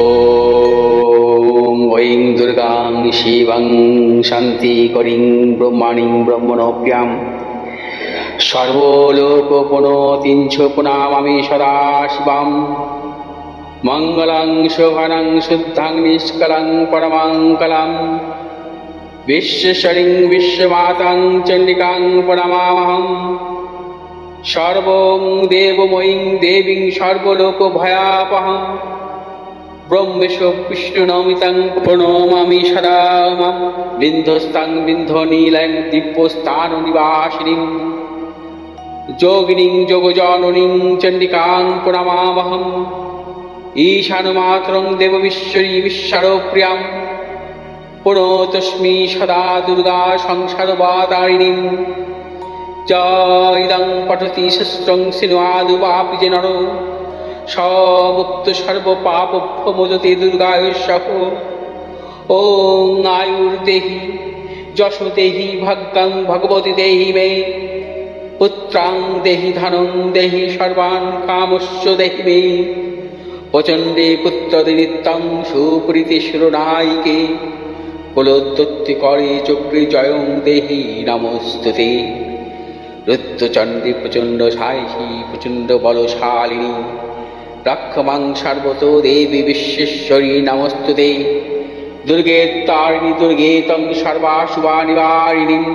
ॐ ऐं दुर्गां शिवं शान्तिकरीं ब्रह्मणीं ब्रह्मणोऽप्यां सर्वलोकपुनोतीं च पुनामामि सदा शिवां मङ्गलं शोभनं शुद्धं निष्कलं परमङ्गलं विश्वेश्वरीं विश्वमातां चण्डिकां प्रणमामहं सर्वं देवमयीं देवीं सर्वलोकभयापहं ब्रह्मेश विष्णुनमितं प्रणमामि सदा बिन्धस्तां बिन्धनीलं दिव्यस्थाननिवासिनीं योगिनीं योगजननीं चण्डिकां प्रणमामहम् ईशानमात्रं देवविश्वरी विश्वप्रियां प्रणतोऽस्मि सदा दुर्गा संसारवातारिणीं इदं पठति शस्त्रं सिन्वादुवापि च नरो मुक्त सर्वपापभ्यो मोचते दुर्गायुष्यः। ॐ आयुर्देहि यशो देहि भाग्यं भगवती देहि मे पुत्रां देहि धनं देहि सर्वान् कामस्य देहि मे प्रचण्डे पुत्रदे नित्यं सुप्रीति शिरोनायिके कुलोत्पत्तिकरे चक्रे जयं देहि नमोस्तुते। रुद्रचण्डी प्रचण्ड सायिषी प्रचण्ड बलशालिनी रक्षमां सर्वतो देवी विश्वेश्वरी नमोस्तुते। दुर्गे तारिणी दुर्गे तं सर्वाशुभानिवारिणीं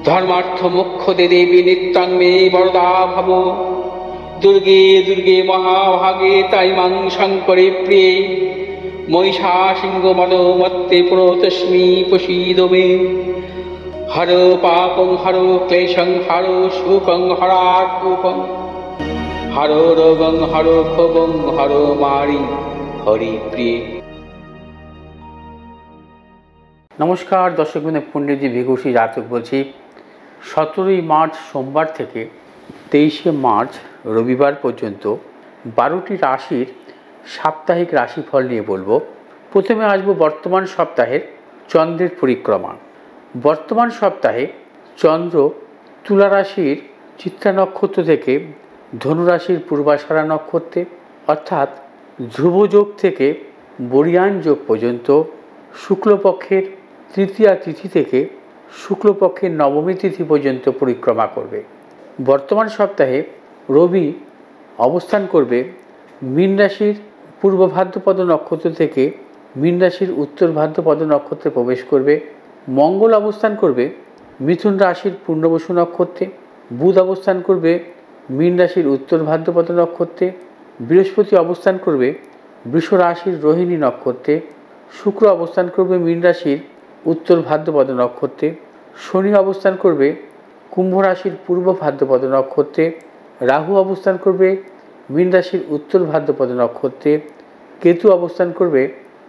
धर्मार्थ मोक्षदे देवी नित्यं मे वरदा भव। दुर्गे दुर्गे महाभागे ताई मां शङ्करे प्रिये महिषासिंहमदोमत्ते प्रणतोऽस्मि प्रसीद मे। हरो पापं हरो क्लेशं हरो शोकं हरात्मकं हरो रोगं हरो क्षोभं हरो मारि हरि प्रिय। নমস্কার দর্শক বন্ধু, পণ্ডিতজি ভিঘুষী জাতক বলছি। 17ই মার্চ সোমবার থেকে 23শে মার্চ রবিবার পর্যন্ত 12টি রাশির সাপ্তাহিক রাশিফল নিয়ে বলবো। প্রথমে আসবো বর্তমান সপ্তাহের চন্দ্রের পরিক্রমা। বর্তমান সপ্তাহে চন্দ্র তুলা রাশির চিত্রা নক্ষত্র থেকে ধনুরাশির পূর্বাষাঢ়া নক্ষত্রে অর্থাৎ ধ্রুবযোগ থেকে বরিয়ান যোগ পর্যন্ত শুক্লপক্ষের তৃতীয়া তিথি থেকে শুক্লপক্ষের নবমী তিথি পর্যন্ত পরিক্রমা করবে। বর্তমান সপ্তাহে রবি অবস্থান করবে মীন রাশির পূর্ব ভাদ্রপদ নক্ষত্র থেকে মীন রাশির উত্তর ভাদ্রপদ নক্ষত্রে প্রবেশ করবে। মঙ্গল অবস্থান করবে মিথুন রাশির পূর্ণবসু নক্ষত্রে। বুধ অবস্থান করবে মীন রাশির উত্তর ভাদ্রপদ নক্ষত্রে। বৃহস্পতি অবস্থান করবে বৃষ রাশির রোহিণী নক্ষত্রে। শুক্র অবস্থান করবে মীন রাশির উত্তর ভাদ্রপদ নক্ষত্রে। শনি অবস্থান করবে কুম্ভ রাশির পূর্ব ভাদ্রপদ নক্ষত্রে। রাহু অবস্থান করবে মীন রাশির উত্তর ভাদ্রপদ নক্ষত্রে। কেতু অবস্থান করবে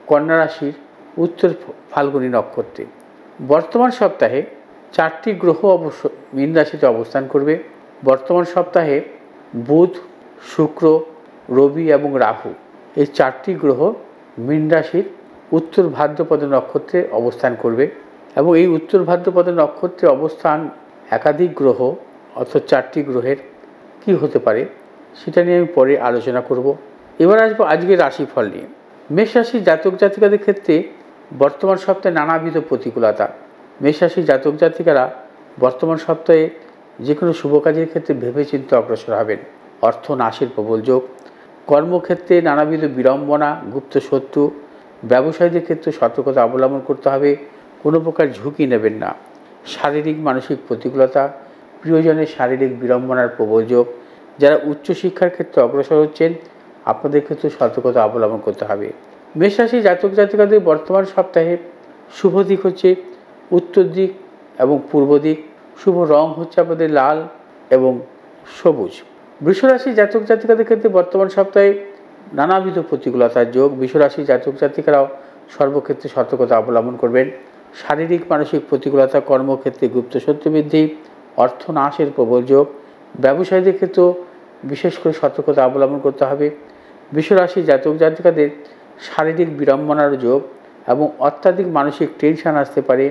কন্যা রাশির উত্তর ফাল্গুনী নক্ষত্রে। বর্তমান সপ্তাহে 4টি গ্রহ মীন রাশিতে অবস্থান করবে। বর্তমান সপ্তাহে বুধ, শুক্র, রবি এবং রাহু এই 4টি গ্রহ মীন রাশির উত্তর ভাদ্রপদ নক্ষত্রে অবস্থান করবে এবং এই উত্তর ভাদ্রপদ নক্ষত্রে অবস্থান একাধিক গ্রহ অর্থাৎ 4টি গ্রহের কি হতে পারে সেটা নিয়ে আমি পরে আলোচনা করব। এবার আসবো আজকের রাশিফল নিয়ে। মেষ রাশির জাতক জাতিকাদের ক্ষেত্রে বর্তমান সপ্তাহে নানাবিধ প্রতিকূলতা। মেষ রাশির জাতক জাতিকারা বর্তমান সপ্তাহে যে কোনো শুভ কাজের ক্ষেত্রে ভেবেচিন্তে অগ্রসর হবেন। অর্থ নাশের প্রবল যোগ। কর্মক্ষেত্রে নানাবিধ বিড়ম্বনা, গুপ্ত শত্রু। ব্যবসায়ীদের ক্ষেত্রে সতর্কতা অবলম্বন করতে হবে, কোনো প্রকার ঝুঁকি নেবেন না। শারীরিক মানসিক প্রতিকূলতা, প্রিয়জনের শারীরিক বিড়ম্বনার প্রবল যোগ। যারা উচ্চশিক্ষার ক্ষেত্রে অগ্রসর হচ্ছেন আপনাদের ক্ষেত্রে সতর্কতা অবলম্বন করতে হবে। মেষ রাশি জাতক জাতিকাদের বর্তমান সপ্তাহে শুভ দিক হচ্ছে উত্তর দিক এবং পূর্ব দিক। শুভ রং হচ্ছে আপনাদের লাল এবং সবুজ। বৃষ রাশি জাতক জাতিকাদের ক্ষেত্রে বর্তমান সপ্তাহে নানাবিধ প্রতিকূলতার যোগ। বৃষ রাশি জাতক জাতিকারাও সর্বক্ষেত্রে সতর্কতা অবলম্বন করবেন। শারীরিক মানসিক প্রতিকূলতা, কর্মক্ষেত্রে গুপ্ত শত্রু বৃদ্ধি, অর্থ নাশের প্রবল যোগ। ব্যবসায়ীদের ক্ষেত্রেও বিশেষ করে সতর্কতা অবলম্বন করতে হবে। বৃষ রাশি জাতক জাতিকাদের শারীরিক বিড়ম্বনার যোগ এবং অত্যাধিক মানসিক টেনশন আসতে পারে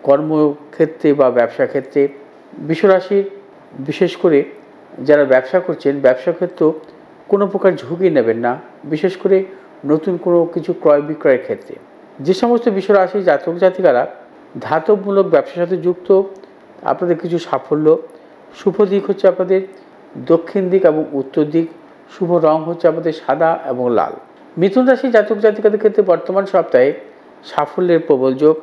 কর্মক্ষেত্রে বা ব্যবসা ক্ষেত্রে। বৃষ রাশির বিশেষ করে যারা ব্যবসা করছেন ব্যবসা ক্ষেত্রেও কোনো প্রকার ঝুঁকি নেবেন না। বিশেষ করে নতুন কোনো কিছু ক্রয় বিক্রয়ের ক্ষেত্রে। যে সমস্ত বিশ্বরাশি জাতক জাতিকারা ধাতবমূলক ব্যবসার সাথে যুক্ত, আপনাদের কিছু সাফল্য। শুভ দিক হচ্ছে আপনাদের দক্ষিণ দিক এবং উত্তর দিক। শুভ রং হচ্ছে আপনাদের সাদা এবং লাল। মিথুন রাশি জাতক জাতিকাদের ক্ষেত্রে বর্তমান সপ্তাহে সাফল্যের প্রবল যোগ।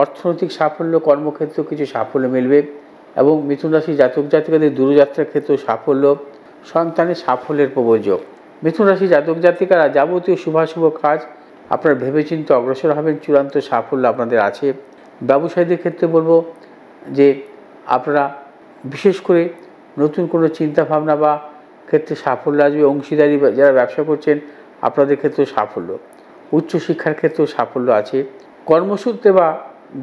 অর্থনৈতিক সাফল্য, কর্মক্ষেত্রে কিছু সাফল্য মিলবে এবং মিথুন রাশি জাতক জাতিকাদের দূরযাত্রার ক্ষেত্রেও সাফল্য, সন্তানের সাফল্যের প্রবল যোগ। মিথুন রাশি জাতক জাতিকারা যাবতীয় শুভাশুভ কাজ আপনারা ভেবেচিন্তে অগ্রসর হবেন, চূড়ান্ত সাফল্য আপনাদের আছে। ব্যবসায়ীদের ক্ষেত্রে বলবো যে আপনারা বিশেষ করে নতুন কোনো চিন্তাভাবনা বা ক্ষেত্রে সাফল্য আসবে। অংশীদারি যারা ব্যবসা করছেন আপনাদের ক্ষেত্রেও সাফল্য। উচ্চশিক্ষার ক্ষেত্রেও সাফল্য আছে। কর্মসূত্রে বা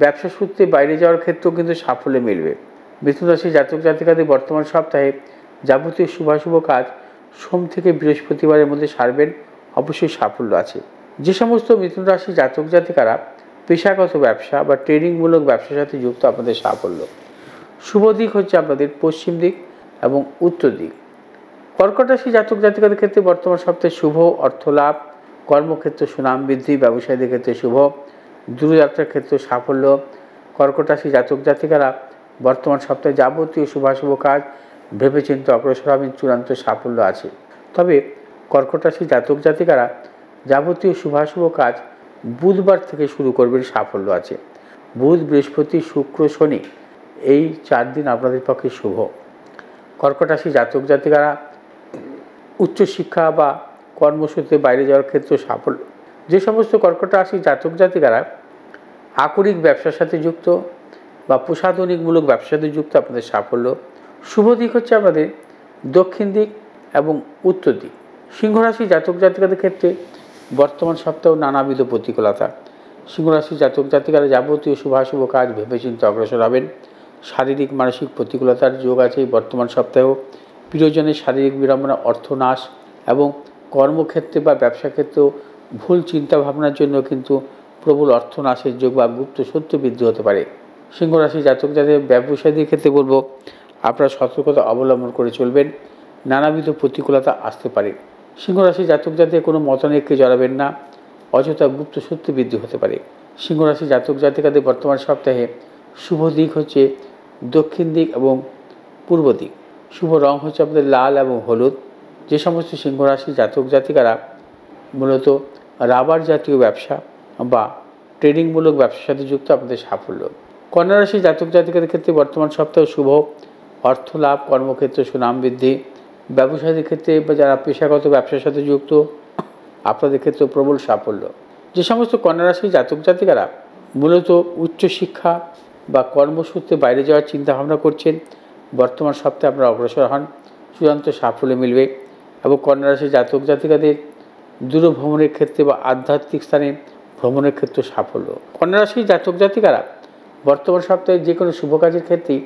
ব্যবসা সূত্রে বাইরে যাওয়ার ক্ষেত্রেও কিন্তু সাফল্য মিলবে। মিথুন রাশি জাতক জাতিকাদের বর্তমান সপ্তাহে যাবতীয় শুভাশুভ কাজ সোম থেকে বৃহস্পতিবারের মধ্যে সারবেন, অবশ্যই সাফল্য আছে। যে সমস্ত মিথুন রাশি জাতক জাতিকারা পেশাগত ব্যবসা বা ট্রেনিংমূলক ব্যবসার সাথে যুক্ত, আপনাদের সাফল্য। শুভ দিক হচ্ছে আপনাদের পশ্চিম দিক এবং উত্তর দিক। কর্কট রাশি জাতক জাতিকাদের ক্ষেত্রে বর্তমান সপ্তাহে শুভ অর্থ লাভ, কর্মক্ষেত্রে সুনাম বৃদ্ধি, ব্যবসায়ীদের ক্ষেত্রে শুভ, দূরযাত্রার ক্ষেত্রে সাফল্য। কর্কট রাশি জাতক জাতিকারা বর্তমান সপ্তাহে যাবতীয় শুভাশুভ কাজ ভেবেচিন্তে অগ্রসর হবেন, চূড়ান্ত সাফল্য আছে। তবে কর্কট রাশি জাতক জাতিকারা যাবতীয় শুভাশুভ কাজ বুধবার থেকে শুরু করবেন, সাফল্য আছে। বুধ, বৃহস্পতি, শুক্র, শনি এই 4 দিন আপনাদের পক্ষে শুভ। কর্কট রাশি জাতক জাতিকারা উচ্চশিক্ষা বা কর্মসূত্রে বাইরে যাওয়ার ক্ষেত্রে সাফল্য। যে সমস্ত কর্কট রাশি জাতক জাতিকারা আকরিক ব্যবসার সাথে যুক্ত বা প্রসাধনিকমূলক ব্যবসার সাথে যুক্ত, আপনাদের সাফল্য। শুভ দিক হচ্ছে আপনাদের দক্ষিণ দিক এবং উত্তর দিক। সিংহ রাশি জাতক জাতিকাদের ক্ষেত্রে বর্তমান সপ্তাহে নানাবিধ প্রতিকূলতা। সিংহ রাশি জাতক জাতিকারা যাবতীয় শুভাশুভ কাজ ভেবেচিন্তে অগ্রসর হবেন। শারীরিক মানসিক প্রতিকূলতার যোগ আছে এই বর্তমান সপ্তাহেও। প্রিয়জনের শারীরিক বিড়ম্বনা, অর্থনাশ এবং কর্মক্ষেত্রে বা ব্যবসা ক্ষেত্রেও ভুল চিন্তাভাবনার জন্য কিন্তু প্রবল অর্থনাশের যোগ বা গুপ্ত সত্য বৃদ্ধি হতে পারে। সিংহ রাশি জাতক জাতিকাদের ব্যবসায়ীদের ক্ষেত্রে বলবো আপনারা সতর্কতা অবলম্বন করে চলবেন, নানাবিধ প্রতিকূলতা আসতে পারে। সিংহ রাশি জাতক জাতিকে কোনো মতানৈক্যে জড়াবেন না, অযথা গুপ্ত সত্য বৃদ্ধি হতে পারে। সিংহ রাশি জাতক জাতিকাদের বর্তমান সপ্তাহে শুভ দিক হচ্ছে দক্ষিণ দিক এবং পূর্ব দিক। শুভ রং হচ্ছে আপনাদের লাল এবং হলুদ। যে সমস্ত সিংহ রাশি জাতক জাতিকারা মূলত রাবার জাতীয় ব্যবসা বা ট্রেডিংমূলক ব্যবসার সাথে যুক্ত, আপনাদের সাফল্য। কন্যা রাশি জাতক জাতিকাদের ক্ষেত্রে বর্তমান সপ্তাহে শুভ অর্থ লাভ, কর্মক্ষেত্রে সুনাম বৃদ্ধি, ব্যবসায়ীদের ক্ষেত্রে বা যারা পেশাগত ব্যবসার সাথে যুক্ত, আপনাদের ক্ষেত্রে প্রবল সাফল্য। যে সমস্ত কন্যা রাশি জাতক জাতিকারা মূলত উচ্চশিক্ষা বা কর্মসূত্রে বাইরে যাওয়ার চিন্তাভাবনা করছেন, বর্তমান সপ্তাহে আপনারা অগ্রসর হন, চূড়ান্ত সাফল্য মিলবে। এবং কন্যা রাশি জাতক জাতিকাদের দূর ভ্রমণের ক্ষেত্রে বা আধ্যাত্মিক স্থানে ভ্রমণের ক্ষেত্রে সাফল্য। কন্যা রাশি জাতক জাতিকারা বর্তমান সপ্তাহে যে কোনো শুভ কাজের ক্ষেত্রেই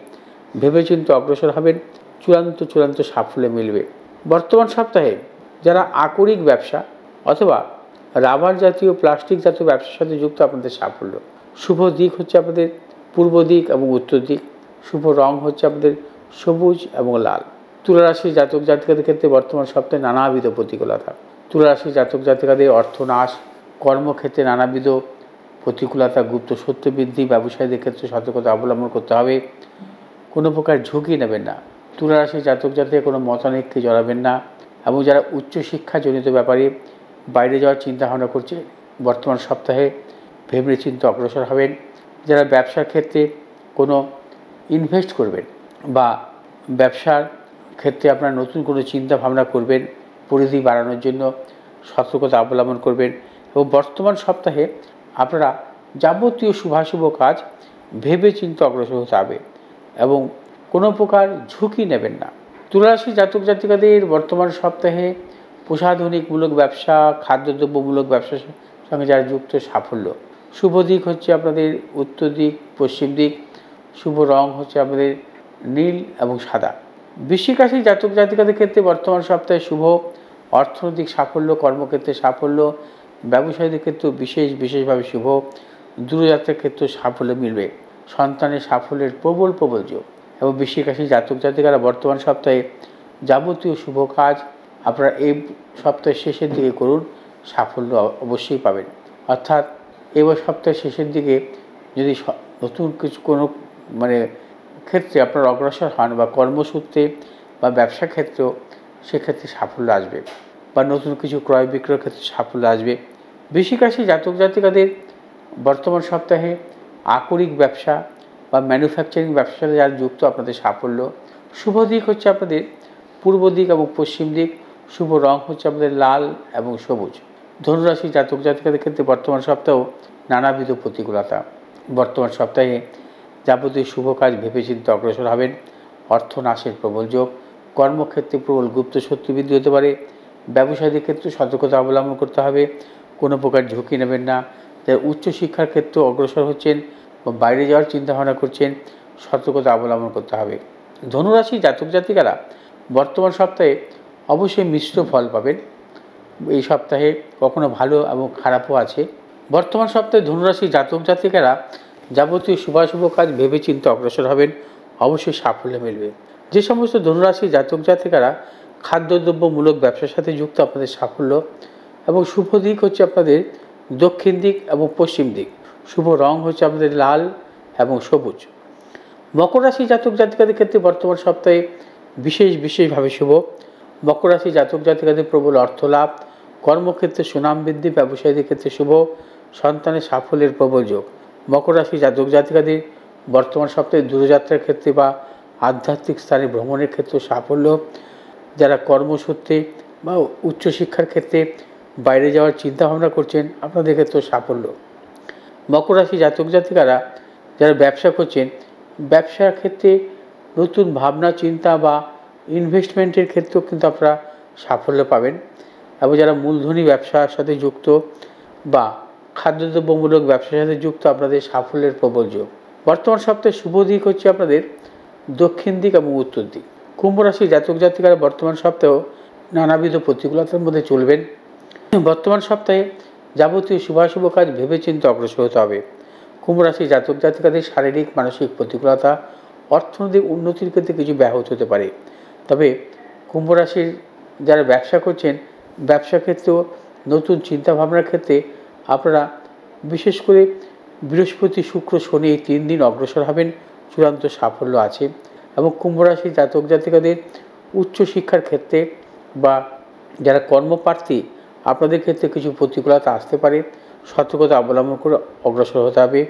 ভেবেচিন্তে অগ্রসর হবেন, চূড়ান্ত সাফল্য মিলবে। বর্তমান সপ্তাহে যারা আকরিক ব্যবসা অথবা রাবার জাতীয় প্লাস্টিক জাতীয় ব্যবসার সাথে যুক্ত, আপনাদের সাফল্য। শুভ দিক হচ্ছে আপনাদের পূর্ব দিক এবং উত্তর দিক। শুভ রং হচ্ছে আপনাদের সবুজ এবং লাল। তুলা রাশি জাতক জাতিকাদের ক্ষেত্রে বর্তমান সপ্তাহে নানাবিধ প্রতিকূলতা। তুলা রাশি জাতক জাতিকাদের অর্থনাশ, কর্মক্ষেত্রে নানাবিধ প্রতিকূলতা, গুপ্ত সত্য বৃদ্ধি, ব্যবসায়ীদের ক্ষেত্রে সতর্কতা অবলম্বন করতে হবে। কোনো প্রকার ঝুঁকি নেবেন না। তুলা রাশি জাতক জাতিকে কোনো মতানৈক্যে জড়াবেন না। এবং যারা উচ্চশিক্ষাজনিত ব্যাপারে বাইরে যাওয়ার চিন্তাভাবনা করছে, বর্তমান সপ্তাহে ভেবে চিন্তে অগ্রসর হবেন। যারা ব্যবসার ক্ষেত্রে কোনো ইনভেস্ট করবেন বা ব্যবসার ক্ষেত্রে আপনারা নতুন কোনো চিন্তা ভাবনা করবেন, পরিধি বাড়ানোর জন্য সতর্কতা অবলম্বন করবেন। এবং বর্তমান সপ্তাহে আপনারা যাবতীয় শুভাশুভ কাজ ভেবে চিন্তে অগ্রসর হতে হবে এবং কোনো প্রকার ঝুঁকি নেবেন না। তুলা রাশি জাতক জাতিকাদের বর্তমান সপ্তাহে প্রসাধনিকমূলক ব্যবসা, খাদ্যদ্রব্যমূলক ব্যবসার সঙ্গে যারা যুক্ত, সাফল্য। শুভ দিক হচ্ছে আপনাদের উত্তর দিক, পশ্চিম দিক। শুভ রং হচ্ছে আপনাদের নীল এবং সাদা। বৃশ্চিক রাশি জাতক জাতিকাদের ক্ষেত্রে বর্তমান সপ্তাহে শুভ অর্থনৈতিক সাফল্য, কর্মক্ষেত্রে সাফল্য, ব্যবসায়ীদের ক্ষেত্রেও বিশেষভাবে শুভ, দূরযাত্রার ক্ষেত্রেও সাফল্য মিলবে। সন্তানের সাফল্যের প্রবল যোগ। এবং বৃশ্চিক রাশি জাতক জাতিকারা বর্তমান সপ্তাহে যাবতীয় শুভ কাজ আপনারা এই সপ্তাহের শেষের দিকে করুন, সাফল্য অবশ্যই পাবেন। অর্থাৎ এবার সপ্তাহের শেষের দিকে যদি নতুন কিছু কোনো ক্ষেত্রে আপনার অগ্রসর হন বা কর্মসূত্রে বা ব্যবসা ক্ষেত্রেও সেক্ষেত্রে সাফল্য আসবে, বা নতুন কিছু ক্রয় বিক্রয়ের ক্ষেত্রে সাফল্য আসবে। বৃশ্চিক রাশি জাতক জাতিকাদের বর্তমান সপ্তাহে আকরিক ব্যবসা বা ম্যানুফ্যাকচারিং ব্যবসার সাথে যারা যুক্ত, আপনাদের সাফল্য। শুভ দিক হচ্ছে আপনাদের পূর্ব দিক এবং পশ্চিম দিক। শুভ রং হচ্ছে আপনাদের লাল এবং সবুজ। ধনুরাশি জাতক জাতিকাদের ক্ষেত্রে বর্তমান সপ্তাহেও নানাবিধ প্রতিকূলতা। বর্তমান সপ্তাহে যাবতীয় শুভ কাজ ভেবেচিন্তে অগ্রসর হবেন। অর্থ নাশের প্রবল যোগ। কর্মক্ষেত্রে প্রবল গুপ্ত শত্রু বৃদ্ধি হতে পারে। ব্যবসায়ীদের ক্ষেত্রে সতর্কতা অবলম্বন করতে হবে, কোনো প্রকার ঝুঁকি নেবেন না। যারা উচ্চশিক্ষার ক্ষেত্রে অগ্রসর হচ্ছেন বা বাইরে যাওয়ার চিন্তাভাবনা করছেন, সতর্কতা অবলম্বন করতে হবে। ধনুরাশি জাতক জাতিকারা বর্তমান সপ্তাহে অবশ্যই মিশ্র ফল পাবেন। এই সপ্তাহে কখনো ভালো এবং খারাপও আছে। বর্তমান সপ্তাহে ধনুরাশি জাতক জাতিকারা যাবতীয় শুভাশুভ কাজ ভেবেচিন্তে অগ্রসর হবেন, অবশ্যই সাফল্য মিলবে। যে সমস্ত ধনুরাশি জাতক জাতিকারা খাদ্যদ্রব্যমূলক ব্যবসার সাথে যুক্ত, আপনাদের সাফল্য। এবং শুভ দিক হচ্ছে আপনাদের দক্ষিণ দিক এবং পশ্চিম দিক। শুভ রং হচ্ছে আপনাদের লাল এবং সবুজ। মকর রাশি জাতক জাতিকাদের ক্ষেত্রে বর্তমান সপ্তাহে বিশেষভাবে শুভ। মকর রাশি জাতক জাতিকাদের প্রবল অর্থ লাভ, কর্মক্ষেত্রে সুনাম বৃদ্ধি, ব্যবসায়ীদের ক্ষেত্রে শুভ, সন্তানের সাফল্যের প্রবল যোগ। মকর রাশি জাতক জাতিকাদের বর্তমান সপ্তাহে দূরযাত্রার ক্ষেত্রে বা আধ্যাত্মিক স্থানে ভ্রমণের ক্ষেত্রে সাফল্য। যারা কর্মসূত্রে বা উচ্চশিক্ষার ক্ষেত্রে বাইরে যাওয়ার চিন্তাভাবনা করছেন, আপনাদের ক্ষেত্রে সাফল্য। মকর রাশি জাতক জাতিকারা যারা ব্যবসা করছেন, ব্যবসার ক্ষেত্রে নতুন ভাবনা চিন্তা বা ইনভেস্টমেন্টের ক্ষেত্রেও কিন্তু আপনারা সাফল্য পাবেন। এবং যারা মূলধনী ব্যবসার সাথে যুক্ত বা খাদ্যদ্রব্যমূলক ব্যবসার সাথে যুক্ত, আপনাদের সাফল্যের প্রবল যোগ। বর্তমান সপ্তাহে শুভ দিক হচ্ছে আপনাদের দক্ষিণ দিক এবং উত্তর দিক। কুম্ভ রাশি জাতক জাতিকারা বর্তমান সপ্তাহেও নানাবিধ প্রতিকূলতার মধ্যে চলবেন। বর্তমান সপ্তাহে যাবতীয় শুভাশুভ কাজ ভেবেচিন্তে অগ্রসর হতে হবে। কুম্ভ রাশি জাতক জাতিকাদের শারীরিক মানসিক প্রতিকূলতা, অর্থনৈতিক উন্নতির ক্ষেত্রে কিছু ব্যাহত হতে পারে। তবে কুম্ভ রাশির যারা ব্যবসা করছেন, ব্যবসা ক্ষেত্রেও নতুন চিন্তাভাবনার ক্ষেত্রে আপনারা বিশেষ করে বৃহস্পতি শুক্র শনি এই 3 দিন অগ্রসর হবেন, চূড়ান্ত সাফল্য আছে। এবং কুম্ভ রাশি জাতক জাতিকাদের উচ্চশিক্ষার ক্ষেত্রে বা যারা কর্মপ্রার্থী, আপনাদের ক্ষেত্রে কিছু প্রতিকূলতা আসতে পারে, সতর্কতা অবলম্বন করে অগ্রসর হতে হবে।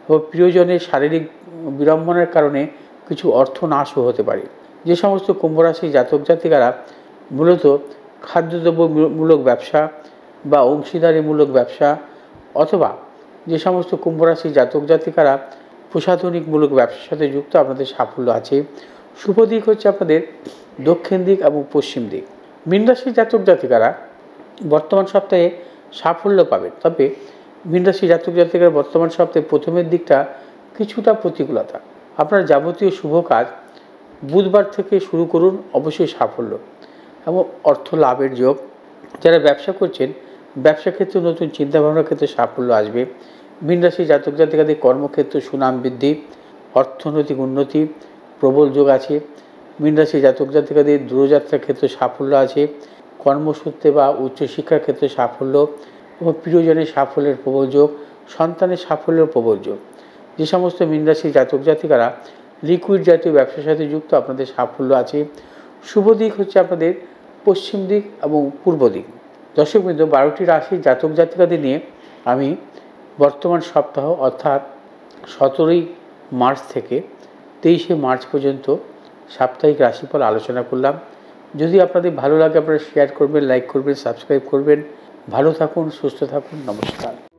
এবং প্রিয়জনের শারীরিক বিড়ম্বনার কারণে কিছু অর্থ নাশও হতে পারে। যে সমস্ত কুম্ভ রাশি জাতক জাতিকারা মূলত খাদ্যদ্রব্যমূলক ব্যবসা বা অংশীদারিমূলক ব্যবসা, অথবা যে সমস্ত কুম্ভ রাশি জাতক জাতিকারা প্রসাধনিকমূলক ব্যবসার সাথে যুক্ত, আপনাদের সাফল্য আছে। শুভ দিক হচ্ছে আপনাদের দক্ষিণ দিক এবং পশ্চিম দিক। মীন রাশি জাতক জাতিকারা বর্তমান সপ্তাহে সাফল্য পাবেন। তবে মীন রাশি জাতক জাতিকারা বর্তমান সপ্তাহে প্রথমের দিকটা কিছুটা প্রতিকূলতা। আপনার যাবতীয় শুভ কাজ বুধবার থেকে শুরু করুন, অবশ্যই সাফল্য এবং অর্থ লাভের যোগ। যারা ব্যবসা করছেন, ব্যবসা ক্ষেত্রে নতুন চিন্তাভাবনার ক্ষেত্রে সাফল্য আসবে। মীন রাশি জাতক জাতিকাদের কর্মক্ষেত্রে সুনাম বৃদ্ধি, অর্থনৈতিক উন্নতি প্রবল যোগ আছে। মীন রাশি জাতক জাতিকাদের দূরযাত্রার ক্ষেত্রে সাফল্য আছে। কর্মসূত্রে বা উচ্চশিক্ষার ক্ষেত্রে সাফল্য এবং প্রিয়জনের সাফল্যের প্রবল যোগ, সন্তানের সাফল্যের প্রবল যোগ। যে সমস্ত মীন রাশি জাতক জাতিকারা লিকুইড জাতীয় ব্যবসার সাথে যুক্ত, আপনাদের সাফল্য আছে। শুভ দিক হচ্ছে আপনাদের পশ্চিম দিক এবং পূর্ব দিক। দর্শকবৃন্দ, 12টি রাশির জাতক জাতিকাদের নিয়ে আমি বর্তমান সপ্তাহ অর্থাৎ 17ই মার্চ থেকে 23শে মার্চ পর্যন্ত সাপ্তাহিক রাশিফল আলোচনা করলাম। যদি আপনাদের ভালো লাগে, আপনারা শেয়ার করবেন, লাইক করবেন, সাবস্ক্রাইব করবেন। ভালো থাকুন, সুস্থ থাকুন, নমস্কার।